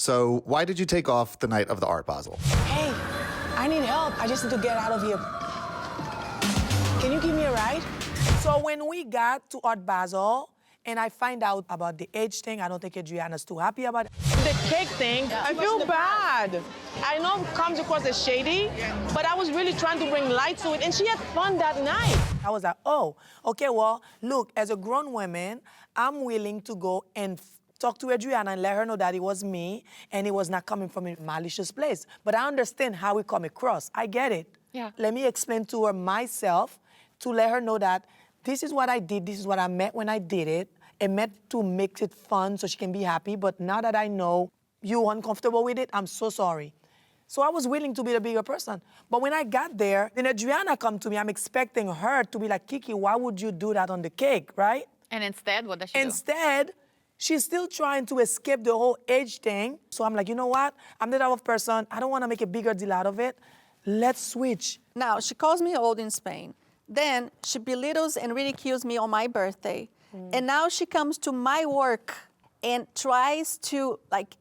So why did you take off the night of the art basel? Hey, I need help. I just need to get out of here. Can you give me a ride? So when we got to Art Basel, and I find out about the age thing, I don't think Adriana's too happy about it. The cake thing, I feel bad. I know it comes across as shady, but I was really trying to bring light to it, and she had fun that night. I was like, oh, okay, well, look, as a grown woman, I'm willing to go and talk to Adriana and let her know that it was me, and it was not coming from a malicious place. But I understand how it come across. I get it. Yeah. Let me explain to her myself to let her know that this is what I did, this is what I meant when I did it. It meant to make it fun so she can be happy, but now that I know you're uncomfortable with it, I'm so sorry. So I was willing to be the bigger person. But when I got there, then Adriana come to me, I'm expecting her to be like, Kiki, why would you do that on the cake, right? And instead, what does she do? Instead, she's still trying to escape the whole age thing. So I'm like, you know what? I'm the type of person, I don't want to make a bigger deal out of it. Let's switch. Now, she calls me old in Spain. Then she belittles and ridicules me on my birthday. And now she comes to my work and tries to like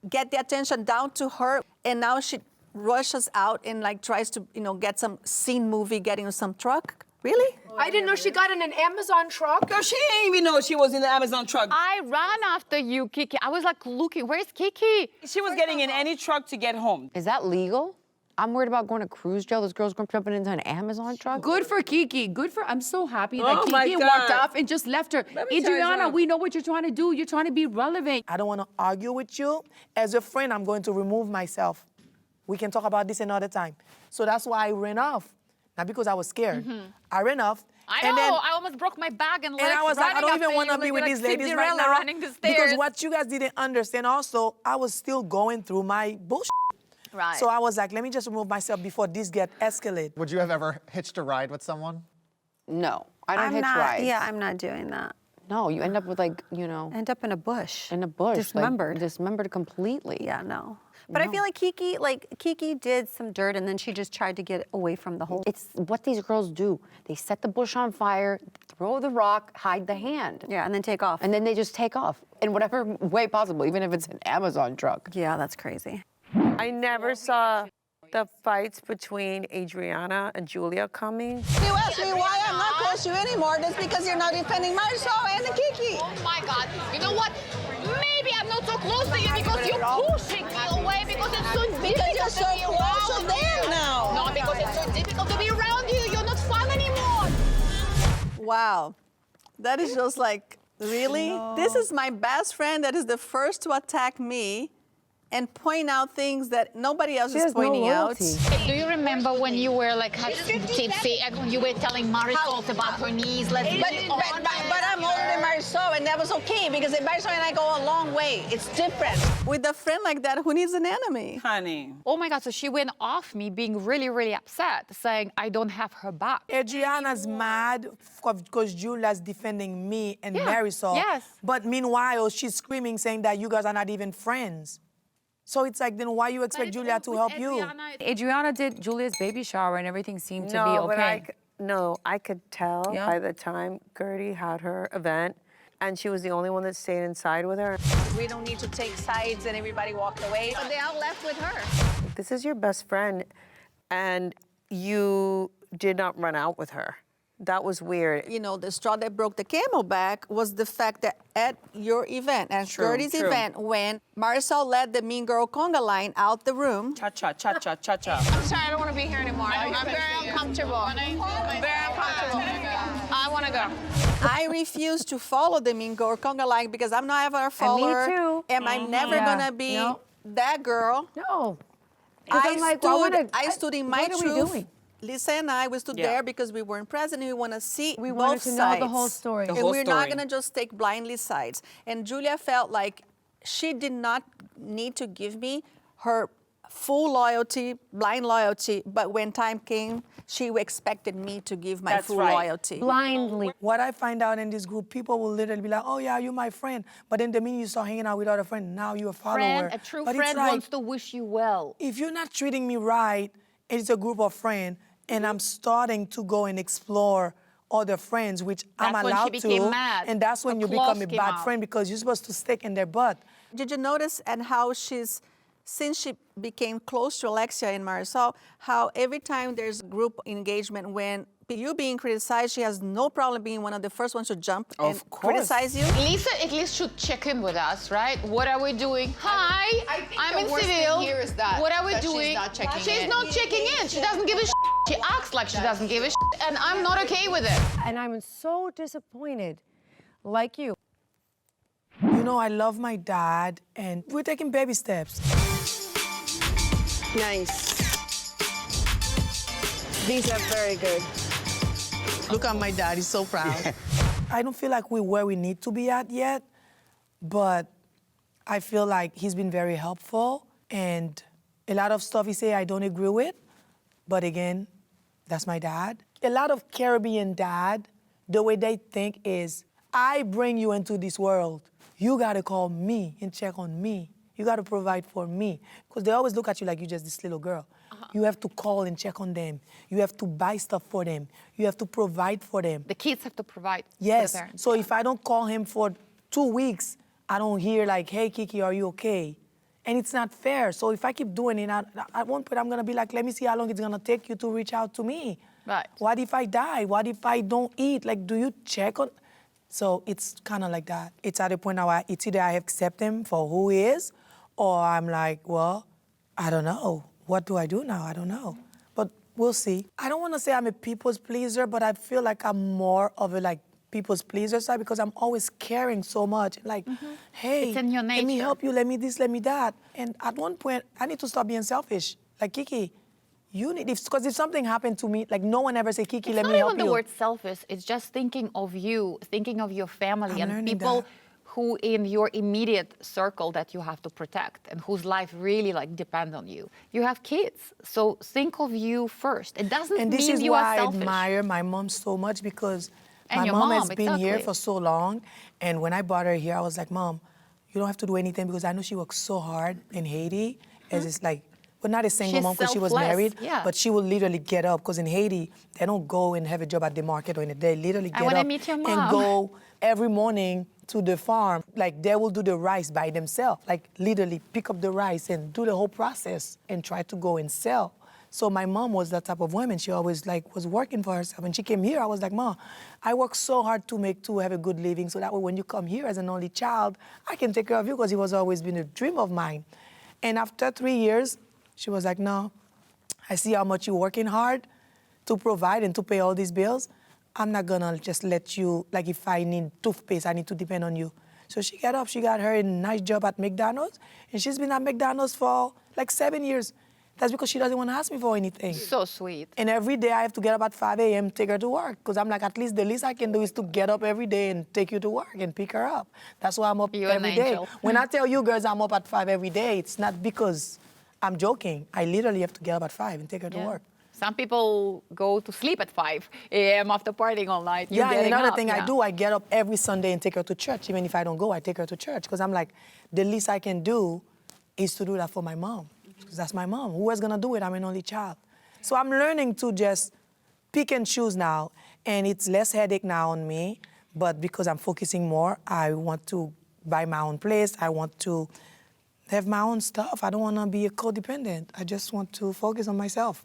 get the attention down to her. And now she rushes out and like tries to, get some scene movie, get into some truck. Really? I didn't know she got in an Amazon truck. Girl, she didn't even know she was in the Amazon truck. I ran after you, Kiki. I was like looking, where's Kiki? She was getting in any truck to get home. Is that legal? I'm worried about going to cruise jail. This girl's jumping into an Amazon truck. Good for Kiki. Good for. I'm so happy that Oh my Kiki God. walked off and just left her. Let me tell you Adriana, something. we know what you're trying to do. You're trying to be relevant. I don't want to argue with you. As a friend, I'm going to remove myself. We can talk about this another time. So that's why I ran off. Not because I was scared. I ran off. I know, and then, I almost broke my bag and And I was like, I don't even want to be with these ladies right now. Running the stairs. Because what you guys didn't understand also, I was still going through my bullshit. Right. So I was like, let me just remove myself before this get escalated. Would you have ever hitched a ride with someone? No, I don't I'm hitch not. rides. Yeah, I'm not doing that. No, you end up with like, End up in a bush. in a bush. Dismembered. Like, dismembered completely. Yeah, no. But I feel like Kiki did some dirt and then she just tried to get away from the whole. It's what these girls do. They set the bush on fire, throw the rock, hide the hand. Yeah, and then take off. And then they just take off in whatever way possible, even if it's an Amazon truck. Yeah, that's crazy. I never saw the fights between Adriana and Julia coming. You ask me why I'm not close to you anymore. That's because you're not defending Marisol and the Kiki. Oh my God. You know what? Maybe I'm not so close to you because you're pushing me away because it's so difficult you're so to be close to around them you. now. No, because it's so difficult to be around you. You're not fun anymore. Wow. That is just like, really? This is my best friend that is the first to attack me and point out things that nobody else is pointing out. Do you remember when you were like tipsy and you were telling Marisol about her knees? But I'm older than Marisol, and that was okay because Marisol and I go a long way. It's different. With a friend like that, who needs an enemy? Honey. Oh my God, so she went off me being really, really upset, saying I don't have her back. Adriana's mad because Julia's defending me and Marisol. Yes. But meanwhile, she's screaming saying that you guys are not even friends. So it's like, then why you expect Julia to help you? Adriana did Julia's baby shower and everything seemed to be No, okay. but I could tell Yeah. by the time Gertie had her event, and she was the only one that stayed inside with her. We don't need to take sides and everybody walked away. But they all left with her. This is your best friend, and you did not run out with her. That was weird. The straw that broke the camel back was the fact that at your event, at Gertie's event, when Marisol led the mean girl conga line out the room. Cha-cha, cha-cha, cha-cha. I'm sorry, I don't want to be here anymore. I'm very uncomfortable. Very uncomfortable. I want to go. I refuse to follow the mean girl conga line because I'm not ever a follower. me too. And I'm never gonna be that girl. No. I stood in my what are we truth. doing? Lisa and I, we stood there because we weren't present and we want to see We both wanted to sides. know the whole story. And we're not going to just take blindly sides. And Julia felt like she did not need to give me her full loyalty, blind loyalty, but when time came, she expected me to give my full loyalty. Blindly. What I find out in this group, people will literally be like, oh yeah, you're my friend. But then the minute you start hanging out with other friends, now you're a follower. A true but friend it's like, wants to wish you well. if you're not treating me right, it's a group of friends, and I'm starting to go and explore other friends, which I'm That's when she allowed became to. mad. And that's when Her you claws become a came bad out. friend because you're supposed to stick in their butt. Did you notice and how since she became close to Alexia and Marisol, how every time there's group engagement, when you being criticized, she has no problem being one of the first ones to jump and criticize you? Lisa at least should check in with us, right? What are we doing? Hi, I'm in Seville. Here is that. What are we that doing? She's not checking She's in. not checking in. She doesn't give a shit. She acts like she doesn't give a shit, and I'm not okay with it. And I'm so disappointed, like you. You know, I love my dad, and we're taking baby steps. Nice. These are very good. Look at my dad, he's so proud. I don't feel like we're where we need to be at yet, but I feel like he's been very helpful, and a lot of stuff he say I don't agree with, but again, that's my dad. A lot of Caribbean dad, the way they think is, I bring you into this world. You gotta call me and check on me. You gotta provide for me. Because they always look at you like you're just this little girl. You have to call and check on them. You have to buy stuff for them. You have to provide for them. The kids have to provide for Yes. the parents. So if I don't call him for 2 weeks, I don't hear like, hey, Kiki, are you okay? And it's not fair. So if I keep doing it, at one point I'm gonna be like, let me see how long it's gonna take you to reach out to me. Right. What if I die? What if I don't eat? Like, do you check on? So it's kind of like that. It's at a point now it's either I accept him for who he is, or I'm like, well, I don't know. What do I do now? I don't know. But we'll see. I don't want to say I'm a people's pleaser, but I feel like I'm more of a like people's pleaser side because I'm always caring so much. Like, hey, It's in your let me nature. help you, let me this, let me that. And at one point, I need to stop being selfish. Like, Kiki, you need, because if something happened to me, like no one ever say, Kiki, let me help It's not even you. the word selfish. It's just thinking of you, thinking of your family I'm and learning people that. who in your immediate circle that you have to protect and whose life really like depend on you. You have kids, so think of you first. It doesn't And this mean is you are why I selfish. admire my mom so much because And my your mom has mom, been here exactly. for so long. And when I brought her here, I was like, Mom, you don't have to do anything because I know she works so hard in Haiti. As it's like, but not a single She's mom because she was selfless, married. yeah. But she will literally get up because in Haiti, they don't go and have a job at the market or anything. They literally I get wanna up meet your and mom. go every morning to the farm. Like they will do the rice by themselves. Like literally pick up the rice and do the whole process and try to go and sell. So my mom was that type of woman. She always like was working for herself. When she came here, I was like, Mom, I work so hard to have a good living so that way when you come here as an only child, I can take care of you because it was always been a dream of mine. And after 3 years, she was like, no, I see how much you're working hard to provide and to pay all these bills. I'm not gonna just let you, like if I need toothpaste, I need to depend on you. So she got up, she got her a nice job at McDonald's, and she's been at McDonald's for like 7 years. That's because she doesn't want to ask me for anything. So sweet. And every day I have to get up at 5 a.m. take her to work. Because I'm like, at least the least I can do is to get up every day and take you to work and pick her up. That's why I'm up You're an every day. angel. When I tell you girls I'm up at 5 every day, it's not because I'm joking. I literally have to get up at 5 and take her to Yeah. work. Some people go to sleep at 5 a.m. after partying all night. You're Yeah, and getting another up, thing I yeah. do, I get up every Sunday and take her to church. Even if I don't go, I take her to church. Because I'm like, the least I can do is to do that for my mom. Because that's my mom. Who is going to do it? I'm an only child. So I'm learning to just pick and choose now. And it's less headache now on me. But because I'm focusing more, I want to buy my own place. I want to have my own stuff. I don't want to be a codependent. I just want to focus on myself.